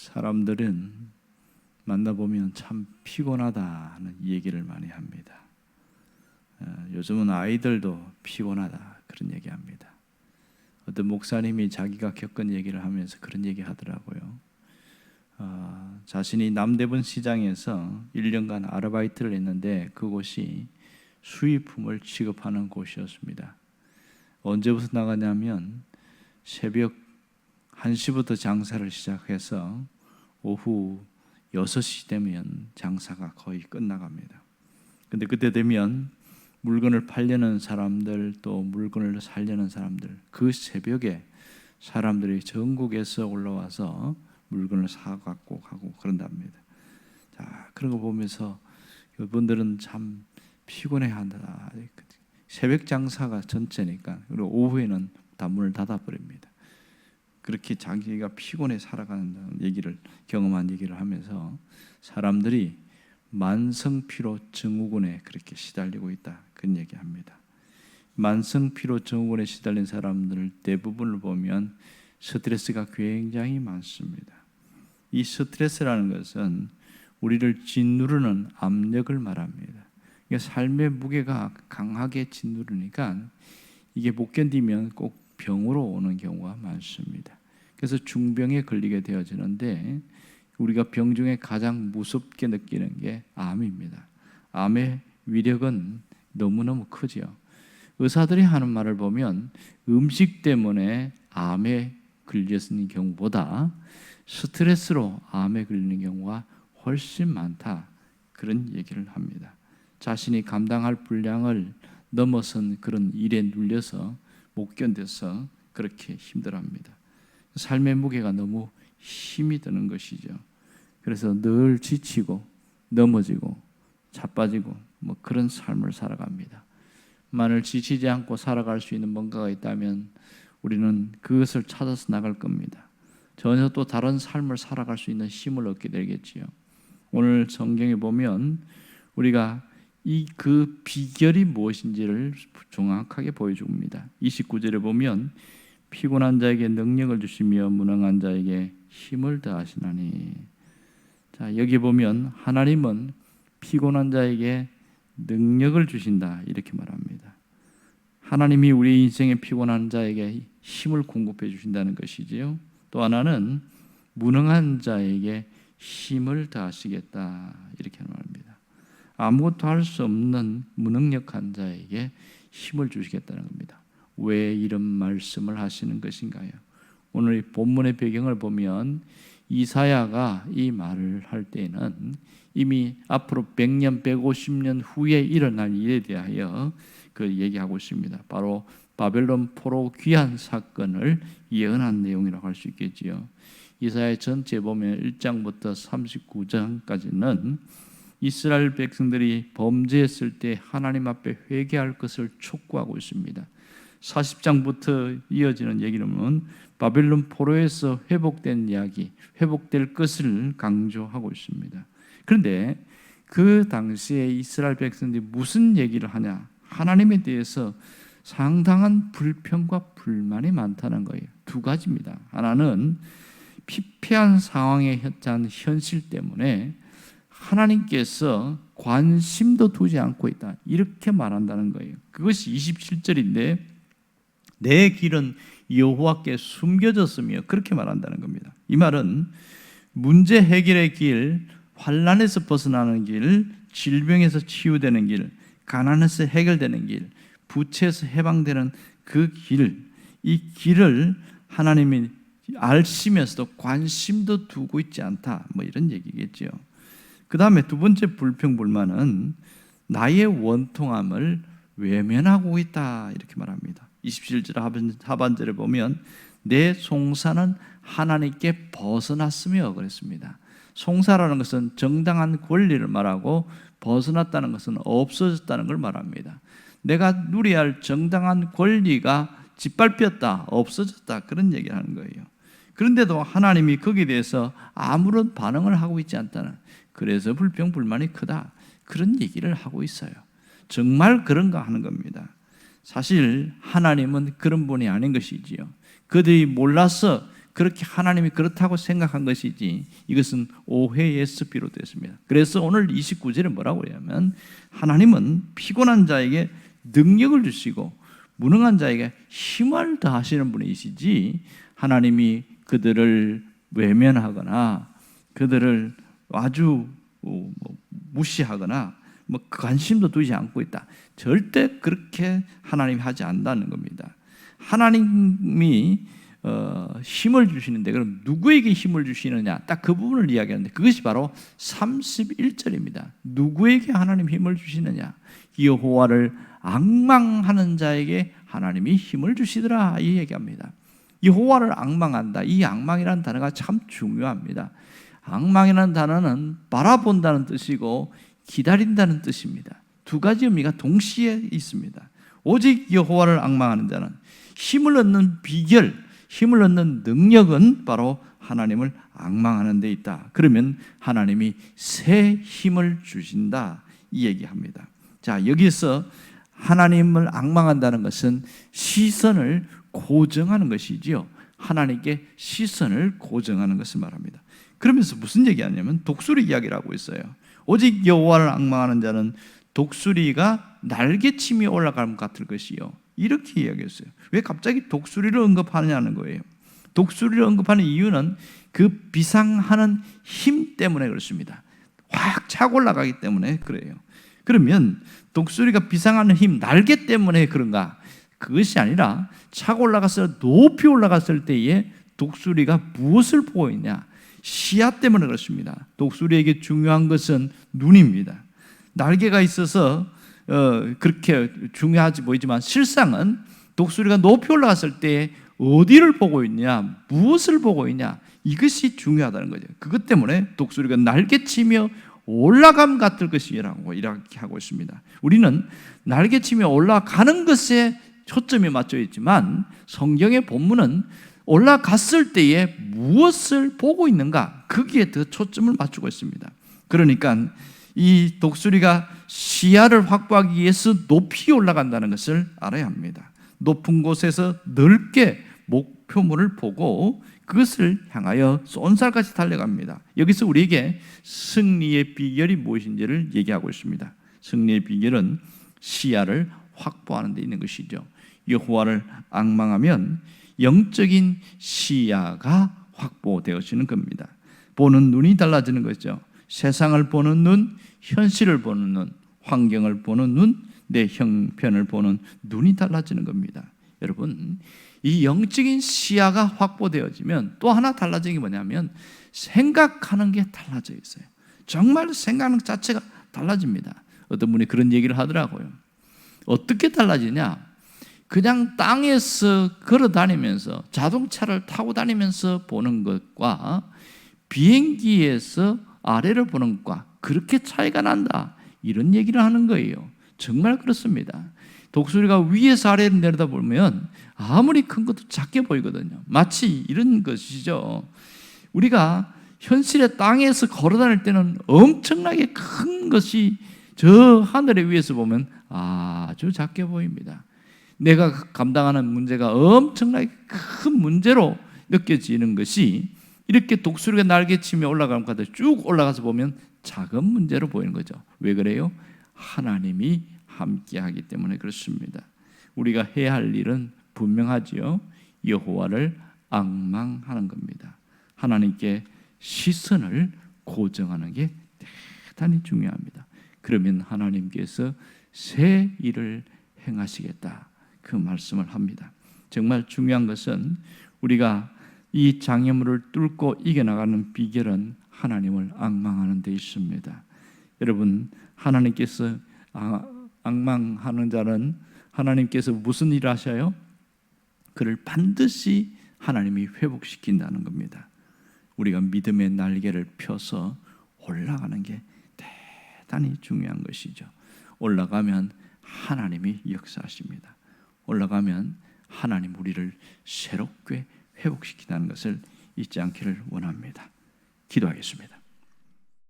사람들은 만나보면 참 피곤하다는 얘기를 많이 합니다. 요즘은 아이들도 피곤하다 그런 얘기합니다. 어떤 목사님이 자기가 겪은 얘기를 하면서 그런 얘기 하더라고요. 자신이 남대문 시장에서 1년간 아르바이트를 했는데 그곳이 수입품을 취급하는 곳이었습니다. 언제부터 나가냐면 새벽 1시부터 장사를 시작해서 오후 6시 되면 장사가 거의 끝나갑니다. 근데 그때 되면 물건을 팔려는 사람들, 또 물건을 살려는 사람들, 그 새벽에 사람들이 전국에서 올라와서 물건을 사갖고 가고 그런답니다. 자, 그런 거 보면서 이분들은 참 피곤해한다. 새벽 장사가 전체니까. 그리고 오후에는 다 문을 닫아버립니다. 그렇게 자기가 피곤해 살아가는 얘기를, 경험한 얘기를 하면서 사람들이 만성피로 증후군에 그렇게 시달리고 있다, 그런 얘기합니다. 만성피로 증후군에 시달린 사람들 대부분을 보면 스트레스가 굉장히 많습니다. 이 스트레스라는 것은 우리를 짓누르는 압력을 말합니다. 그러니까 삶의 무게가 강하게 짓누르니까 이게 못 견디면 꼭 병으로 오는 경우가 많습니다. 그래서 중병에 걸리게 되어지는데 우리가 병 중에 가장 무섭게 느끼는 게 암입니다. 암의 위력은 너무너무 크지요. 의사들이 하는 말을 보면 음식 때문에 암에 걸리는 경우보다 스트레스로 암에 걸리는 경우가 훨씬 많다, 그런 얘기를 합니다. 자신이 감당할 분량을 넘어선 그런 일에 눌려서 못 견뎌서 그렇게 힘들어합니다. 삶의 무게가 너무 힘이 드는 것이죠. 그래서 늘 지치고 넘어지고 자빠지고 뭐 그런 삶을 살아갑니다. 만일 지치지 않고 살아갈 수 있는 뭔가가 있다면 우리는 그것을 찾아서 나갈 겁니다. 전혀 또 다른 삶을 살아갈 수 있는 힘을 얻게 되겠지요. 오늘 성경에 보면 우리가 그 비결이 무엇인지를 정확하게 보여줍니다. 29절에 보면 피곤한 자에게 능력을 주시며 무능한 자에게 힘을 더하시나니. 자, 여기 보면 하나님은 피곤한 자에게 능력을 주신다, 이렇게 말합니다. 하나님이 우리 인생에 피곤한 자에게 힘을 공급해 주신다는 것이지요. 또 하나는 무능한 자에게 힘을 더하시겠다, 이렇게 말합니다. 아무것도 할 수 없는 무능력한 자에게 힘을 주시겠다는 겁니다. 왜 이런 말씀을 하시는 것인가요? 오늘 이 본문의 배경을 보면 이사야가 이 말을 할 때에는 이미 앞으로 100년, 150년 후에 일어날 일에 대하여 그 얘기하고 있습니다. 바로 바벨론 포로 귀환 사건을 예언한 내용이라고 할 수 있겠지요. 이사야 전체 보면 1장부터 39장까지는 이스라엘 백성들이 범죄했을 때 하나님 앞에 회개할 것을 촉구하고 있습니다. 40장부터 이어지는 얘기는 바벨론 포로에서 회복된 이야기, 회복될 것을 강조하고 있습니다. 그런데 그 당시에 이스라엘 백성들이 무슨 얘기를 하냐? 하나님에 대해서 상당한 불평과 불만이 많다는 거예요. 두 가지입니다. 하나는 피폐한 상황에 처한 현실 때문에 하나님께서 관심도 두지 않고 있다, 이렇게 말한다는 거예요. 그것이 27절인데 내 길은 여호와께 숨겨졌으며, 그렇게 말한다는 겁니다. 이 말은 문제 해결의 길, 환난에서 벗어나는 길, 질병에서 치유되는 길, 가난에서 해결되는 길, 부채에서 해방되는 그 길, 이 길을 하나님이 알시면서도 관심도 두고 있지 않다, 뭐 이런 얘기겠죠. 그 다음에 두 번째 불평불만은 나의 원통함을 외면하고 있다, 이렇게 말합니다. 27절 하반절에 보면 내 송사는 하나님께 벗어났으며, 그랬습니다. 송사라는 것은 정당한 권리를 말하고 벗어났다는 것은 없어졌다는 걸 말합니다. 내가 누려야 할 정당한 권리가 짓밟혔다, 없어졌다, 그런 얘기를 하는 거예요. 그런데도 하나님이 거기에 대해서 아무런 반응을 하고 있지 않다는, 그래서 불평불만이 크다, 그런 얘기를 하고 있어요. 정말 그런가 하는 겁니다. 사실 하나님은 그런 분이 아닌 것이지요. 그들이 몰라서 그렇게 하나님이 그렇다고 생각한 것이지 이것은 오해에서 비롯됐습니다. 그래서 오늘 29절에 뭐라고 그러냐면 하나님은 피곤한 자에게 능력을 주시고 무능한 자에게 힘을 더하시는 분이시지 하나님이 그들을 외면하거나 그들을 아주 무시하거나 관심도 두지 않고 있다. 절대 그렇게 하나님이 하지 않는다는 겁니다. 하나님이 힘을 주시는데 그럼 누구에게 힘을 주시느냐? 딱 그 부분을 이야기하는데 그것이 바로 31절입니다. 누구에게 하나님 힘을 주시느냐? 여호와를 앙망하는 자에게 하나님이 힘을 주시더라 이 얘기합니다. 여호와를 앙망한다. 이 앙망이라는 단어가 참 중요합니다. 앙망이라는 단어는 바라본다는 뜻이고 기다린다는 뜻입니다. 두 가지 의미가 동시에 있습니다. 오직 여호와를 앙망하는 자는 힘을 얻는 비결, 힘을 얻는 능력은 바로 하나님을 앙망하는 데 있다. 그러면 하나님이 새 힘을 주신다 이 얘기합니다. 자, 여기서 하나님을 앙망한다는 것은 시선을 고정하는 것이지요. 하나님께 시선을 고정하는 것을 말합니다. 그러면서 무슨 얘기하냐면 독수리 이야기를 하고 있어요. 오직 여호와를 앙망하는 자는 독수리가 날개치며 올라가는 것 같을 것이요. 이렇게 이야기했어요. 왜 갑자기 독수리를 언급하느냐는 거예요. 독수리를 언급하는 이유는 그 비상하는 힘 때문에 그렇습니다. 확 차고 올라가기 때문에 그래요. 그러면 독수리가 비상하는 힘, 날개 때문에 그런가? 그것이 아니라 차고 올라갔을 높이 올라갔을 때에 독수리가 무엇을 보고 있냐? 시야 때문에 그렇습니다. 독수리에게 중요한 것은 눈입니다. 날개가 있어서 그렇게 중요하지 보이지만 실상은 독수리가 높이 올라갔을 때 어디를 보고 있냐, 무엇을 보고 있냐, 이것이 중요하다는 거죠. 그것 때문에 독수리가 날개치며 올라감 같을 것이라고 이렇게 하고 있습니다. 우리는 날개치며 올라가는 것에 초점이 맞춰 있지만 성경의 본문은 올라갔을 때에 무엇을 보고 있는가, 거기에 더 초점을 맞추고 있습니다. 그러니까 이 독수리가 시야를 확보하기 위해서 높이 올라간다는 것을 알아야 합니다. 높은 곳에서 넓게 목표물을 보고 그것을 향하여 쏜살같이 달려갑니다. 여기서 우리에게 승리의 비결이 무엇인지를 얘기하고 있습니다. 승리의 비결은 시야를 확보하는 데 있는 것이죠. 여호와를 앙망하면 영적인 시야가 확보되어지는 겁니다. 보는 눈이 달라지는 거죠. 세상을 보는 눈, 현실을 보는 눈, 환경을 보는 눈, 내 형편을 보는 눈이 달라지는 겁니다. 여러분, 이 영적인 시야가 확보되어지면 또 하나 달라지는 게 뭐냐면 생각하는 게 달라져 있어요. 정말 생각하는 자체가 달라집니다. 어떤 분이 그런 얘기를 하더라고요. 어떻게 달라지냐? 그냥 땅에서 걸어 다니면서 자동차를 타고 다니면서 보는 것과 비행기에서 아래를 보는 것과 그렇게 차이가 난다, 이런 얘기를 하는 거예요. 정말 그렇습니다. 독수리가 위에서 아래를 내려다보면 아무리 큰 것도 작게 보이거든요. 마치 이런 것이죠. 우리가 현실의 땅에서 걸어 다닐 때는 엄청나게 큰 것이 저 하늘의 위에서 보면 아주 작게 보입니다. 내가 감당하는 문제가 엄청나게 큰 문제로 느껴지는 것이 이렇게 독수리가 날개치며 올라가는 것 같아 쭉 올라가서 보면 작은 문제로 보이는 거죠. 왜 그래요? 하나님이 함께하기 때문에 그렇습니다. 우리가 해야 할 일은 분명하지요. 여호와를 앙망하는 겁니다. 하나님께 시선을 고정하는 게 대단히 중요합니다. 그러면 하나님께서 새 일을 행하시겠다, 그 말씀을 합니다. 정말 중요한 것은 우리가 이 장애물을 뚫고 이겨나가는 비결은 하나님을 앙망하는 데 있습니다. 여러분, 하나님께서 앙망하는 자는 하나님께서 무슨 일을 하셔요? 그를 반드시 하나님이 회복시킨다는 겁니다. 우리가 믿음의 날개를 펴서 올라가는 게 대단히 중요한 것이죠. 올라가면 하나님이 역사하십니다. 올라가면 하나님 우리를 새롭게 회복시킨다는 것을 잊지 않기를 원합니다. 기도하겠습니다.